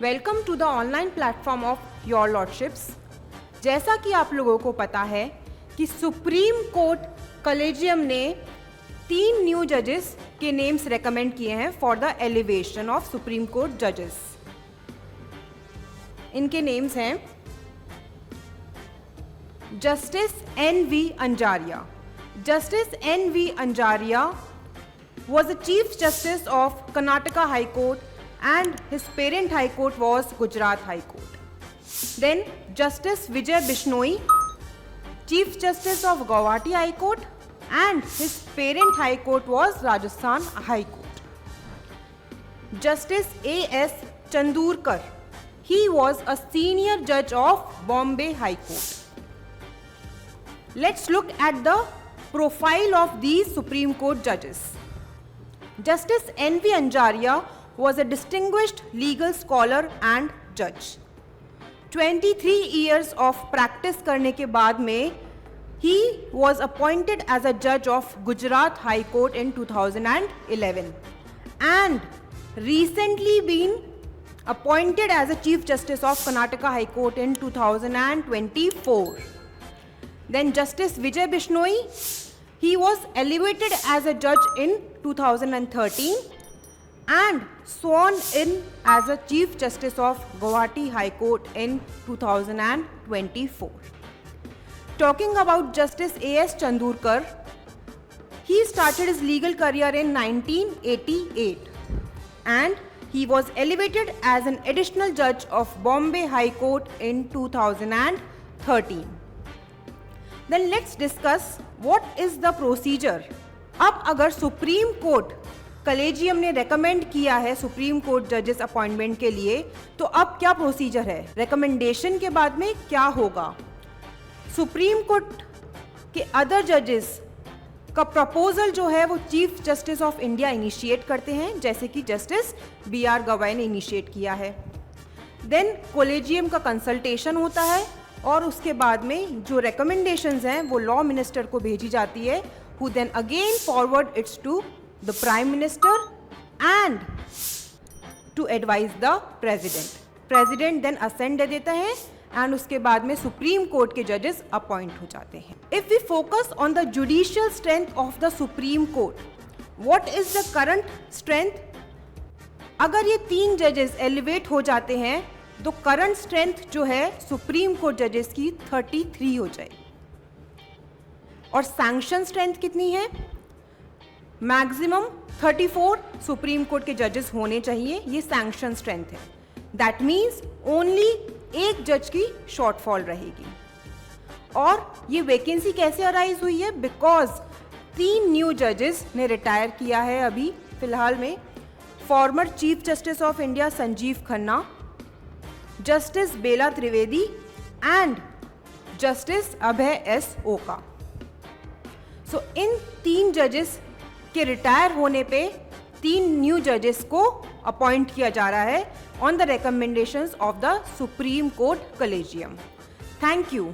Welcome to the online platform of your lordships. जैसा कि आप लोगों को पता है कि सुप्रीम कोर्ट कलेजियम ने 3 न्यू जजेस के नेम्स रेकमेंड किए हैं for the elevation of supreme court जजेस। इनके नेम्स हैं justice NV. Anjaria. Justice NV. Anjaria was the Chief Justice of Karnataka High Court and his parent High Court was Gujarat High Court. Then Justice Vijay Bishnoi, Chief Justice of Guwahati High Court and his parent High Court was Rajasthan High Court. Justice A.S. Chandurkar, he was a senior judge of Bombay High Court. Let's look at the profile of these Supreme Court judges. Justice N.V. Anjaria was a distinguished legal scholar and judge. 23 years of practice करने के बाद में he was appointed as a judge of Gujarat High Court in 2011 and recently been appointed as a Chief Justice of Karnataka High Court in 2024. Then Justice Vijay Bishnoi, he was elevated as a judge in 2013 and sworn in as a Chief Justice of Guwahati High Court in 2024. Talking about Justice A.S. Chandurkar, he started his legal career in 1988 and he was elevated as an additional judge of Bombay High Court in 2013. Then let's discuss what is the procedure. अब अगर supreme court collegium ने recommend किया है supreme court जजेस appointment के लिए, तो अब क्या प्रोसीजर है, रेकमेंडेशन के बाद में क्या होगा। सुप्रीम कोर्ट के अदर जजेस का प्रपोजल जो है वो chief justice of India initiate करते हैं, जैसे कि जस्टिस B.R. गवाई ने इनिशिएट किया है। देन कॉलेजियम का कंसल्टेशन होता है और उसके बाद में जो रिकमेंडेशंस हैं वो लॉ मिनिस्टर को भेजी जाती है, who then again forward it to the prime minister and to advise the president. President then assent दे देता है and उसके बाद में सुप्रीम कोर्ट के जजेस अपॉइंट हो जाते हैं। If we focus on the judicial strength of the Supreme Court, what is the current strength? अगर ये 3 जजेस एलिवेट हो जाते हैं तो करंट स्ट्रेंथ जो है सुप्रीम कोर्ट जजेस की 33 हो जाएगी। और सैंक्शन स्ट्रेंथ कितनी है? मैक्सिमम 34 सुप्रीम कोर्ट के जजेस होने चाहिए, ये सैंक्शन स्ट्रेंथ है। दैट मीन्स ओनली एक जज की शॉर्टफॉल रहेगी। और ये वैकेंसी कैसे अराइज हुई है? बिकॉज 3 न्यू जजेस ने रिटायर किया है अभी फिलहाल में। Former chief justice of India Sanjiv Khanna, justice Bela Trivedi and justice Abhay S Oka. So इन 3 जजेस के रिटायर होने पे 3 न्यू जजेस को अपॉइंट किया जा रहा है on the recommendations of the supreme court collegium. Thank you.